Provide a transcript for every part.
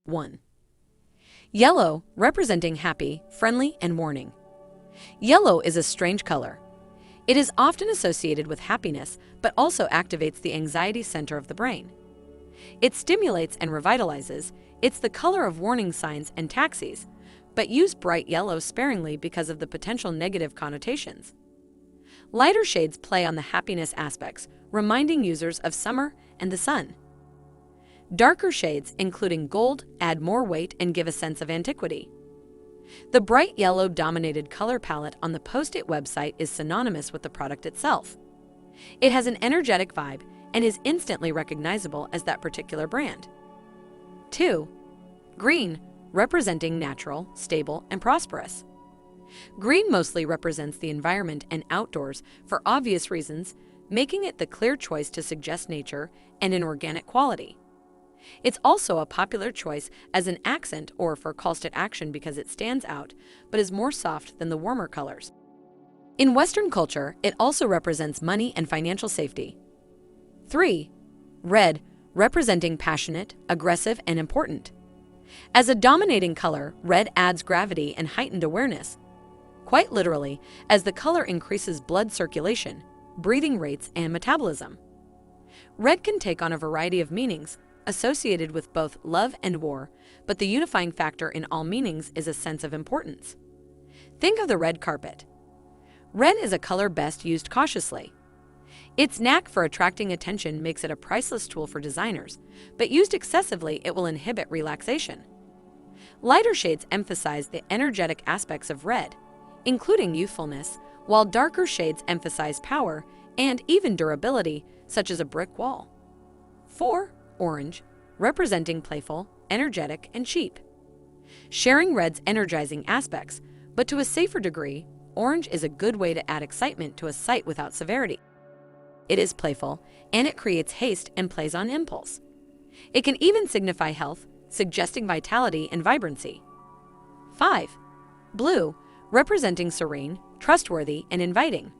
1. Yellow, representing happy, friendly, and warning. Yellow is a strange color. It is often associated with happiness, but also activates the anxiety center of the brain. It stimulates and revitalizes. It's the color of warning signs and taxis, but use bright yellow sparingly because of the potential negative connotations. Lighter shades play on the happiness aspects, reminding users of summer and the sun. Darker shades, including gold, add more weight and give a sense of antiquity. The bright yellow-dominated color palette on the Post-it website is synonymous with the product itself. It has an energetic vibe and is instantly recognizable as that particular brand. 2. Green, representing natural, stable, and prosperous. Green mostly represents the environment and outdoors for obvious reasons, making it the clear choice to suggest nature and an organic quality. It's also a popular choice as an accent or for calls to action because it stands out, but is more soft than the warmer colors. In Western culture, it also represents money and financial safety. 3. Red, representing passionate, aggressive, and important. As a dominating color, red adds gravity and heightened awareness. Quite literally, as the color increases blood circulation, breathing rates, and metabolism. Red can take on a variety of meanings, associated with both love and war, but the unifying factor in all meanings is a sense of importance. Think of the red carpet. Red is a color best used cautiously. Its knack for attracting attention makes it a priceless tool for designers, but used excessively, it will inhibit relaxation. Lighter shades emphasize the energetic aspects of red, including youthfulness, while darker shades emphasize power and even durability, such as a brick wall. 4. Orange, representing playful, energetic, and cheap. Sharing red's energizing aspects, but to a safer degree, orange is a good way to add excitement to a sight without severity. It is playful, and it creates haste and plays on impulse. It can even signify health, suggesting vitality and vibrancy. 5. Blue, representing serene, trustworthy, and inviting.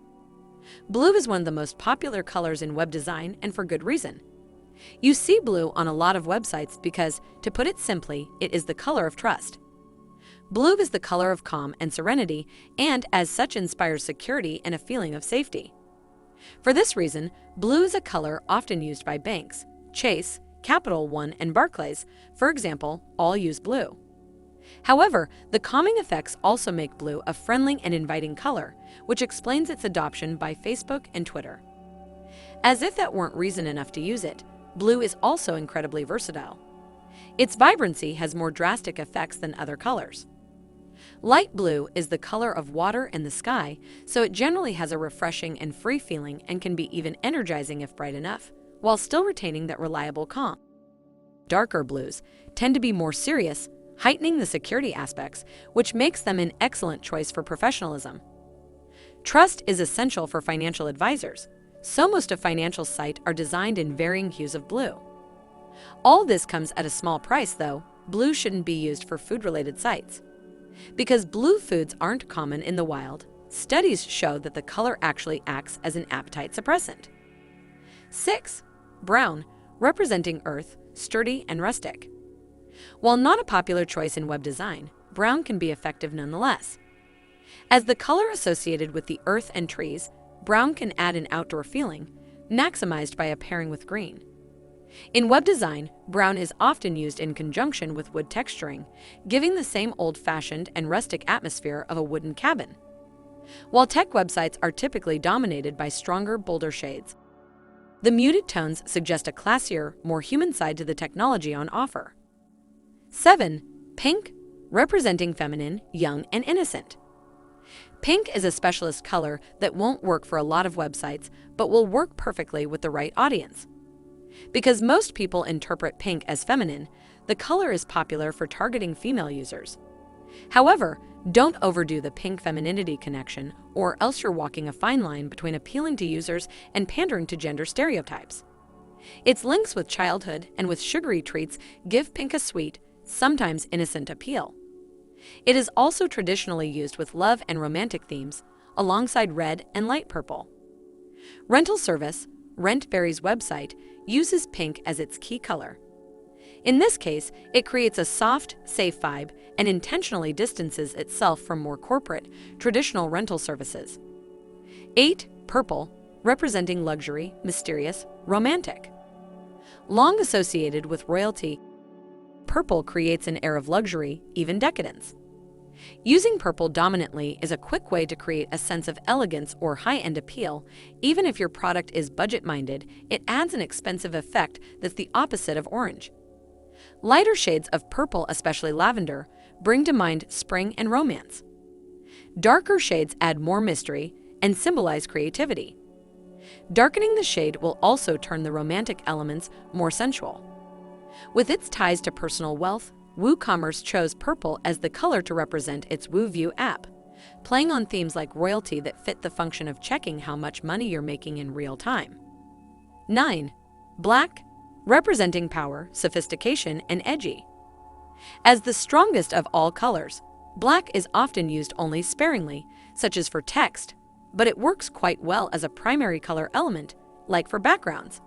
Blue is one of the most popular colors in web design, and for good reason. You see blue on a lot of websites because, to put it simply, it is the color of trust. Blue is the color of calm and serenity, and as such inspires security and a feeling of safety. For this reason, blue is a color often used by banks. Chase, Capital One, and Barclays, for example, all use blue. However, the calming effects also make blue a friendly and inviting color, which explains its adoption by Facebook and Twitter. As if that weren't reason enough to use it, blue is also incredibly versatile. Its vibrancy has more drastic effects than other colors. Light blue is the color of water and the sky, so it generally has a refreshing and free feeling and can be even energizing if bright enough, while still retaining that reliable calm. Darker blues tend to be more serious, heightening the security aspects, which makes them an excellent choice for professionalism. Trust is essential for financial advisors, so most of financial sites are designed in varying hues of blue. All this comes at a small price, though. Blue shouldn't be used for food-related sites. Because blue foods aren't common in the wild, studies show that the color actually acts as an appetite suppressant. 6. Brown, representing earth, sturdy, and rustic. While not a popular choice in web design, brown can be effective nonetheless. As the color associated with the earth and trees, brown can add an outdoor feeling, maximized by a pairing with green. In web design, brown is often used in conjunction with wood texturing, giving the same old-fashioned and rustic atmosphere of a wooden cabin. While tech websites are typically dominated by stronger, bolder shades, the muted tones suggest a classier, more human side to the technology on offer. 7. Pink, representing feminine, young, and innocent. Pink is a specialist color that won't work for a lot of websites, but will work perfectly with the right audience. Because most people interpret pink as feminine, the color is popular for targeting female users. However, don't overdo the pink femininity connection, or else you're walking a fine line between appealing to users and pandering to gender stereotypes. Its links with childhood and with sugary treats give pink a sweet, sometimes innocent appeal. It is also traditionally used with love and romantic themes, alongside red and light purple. Rental service, Rentberry's website, uses pink as its key color. In this case, it creates a soft, safe vibe and intentionally distances itself from more corporate, traditional rental services. 8. Purple, representing luxury, mysterious, romantic. Long associated with royalty, purple creates an air of luxury, even decadence. Using purple dominantly is a quick way to create a sense of elegance or high-end appeal. Even if your product is budget-minded, it adds an expensive effect that's the opposite of orange. Lighter shades of purple, especially lavender, bring to mind spring and romance. Darker shades add more mystery and symbolize creativity. Darkening the shade will also turn the romantic elements more sensual. With its ties to personal wealth, WooCommerce chose purple as the color to represent its WooView app, playing on themes like royalty that fit the function of checking how much money you're making in real time. 9. Black, representing power, sophistication, and edgy. As the strongest of all colors, black is often used only sparingly, such as for text, but it works quite well as a primary color element, like for backgrounds.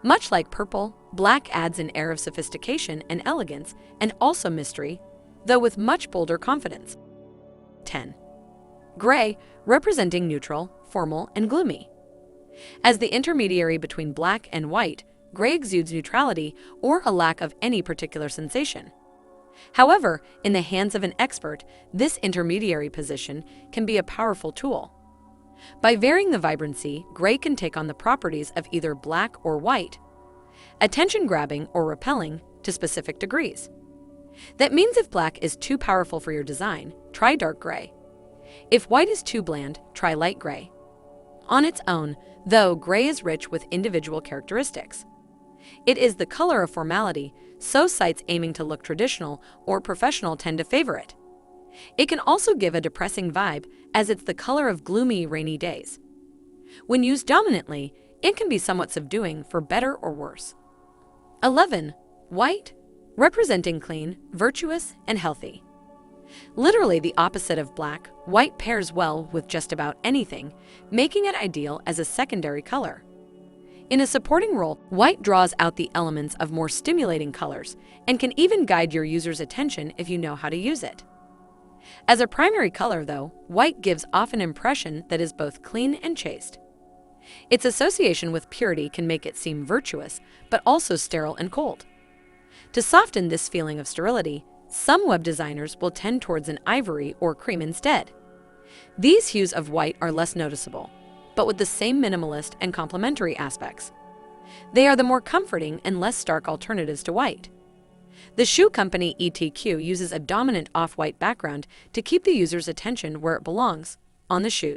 Much like purple, black adds an air of sophistication and elegance, and also mystery, though with much bolder confidence. 10. Gray, representing neutral, formal, and gloomy. As the intermediary between black and white, gray exudes neutrality or a lack of any particular sensation. However, in the hands of an expert, this intermediary position can be a powerful tool. By varying the vibrancy, gray can take on the properties of either black or white, attention-grabbing or repelling to specific degrees. That means if black is too powerful for your design, try dark gray. If white is too bland, try light gray. On its own, though, gray is rich with individual characteristics. It is the color of formality, so sites aiming to look traditional or professional tend to favor it. It can also give a depressing vibe, as it's the color of gloomy, rainy days. When used dominantly, it can be somewhat subduing for better or worse. 11. White, representing clean, virtuous, and healthy. Literally the opposite of black, white pairs well with just about anything, making it ideal as a secondary color. In a supporting role, white draws out the elements of more stimulating colors and can even guide your user's attention if you know how to use it. As a primary color, though, white gives off an impression that is both clean and chaste. Its association with purity can make it seem virtuous, but also sterile and cold. To soften this feeling of sterility, some web designers will tend towards an ivory or cream instead. These hues of white are less noticeable, but with the same minimalist and complementary aspects. They are the more comforting and less stark alternatives to white. The shoe company ETQ uses a dominant off-white background to keep the user's attention where it belongs, on the shoes.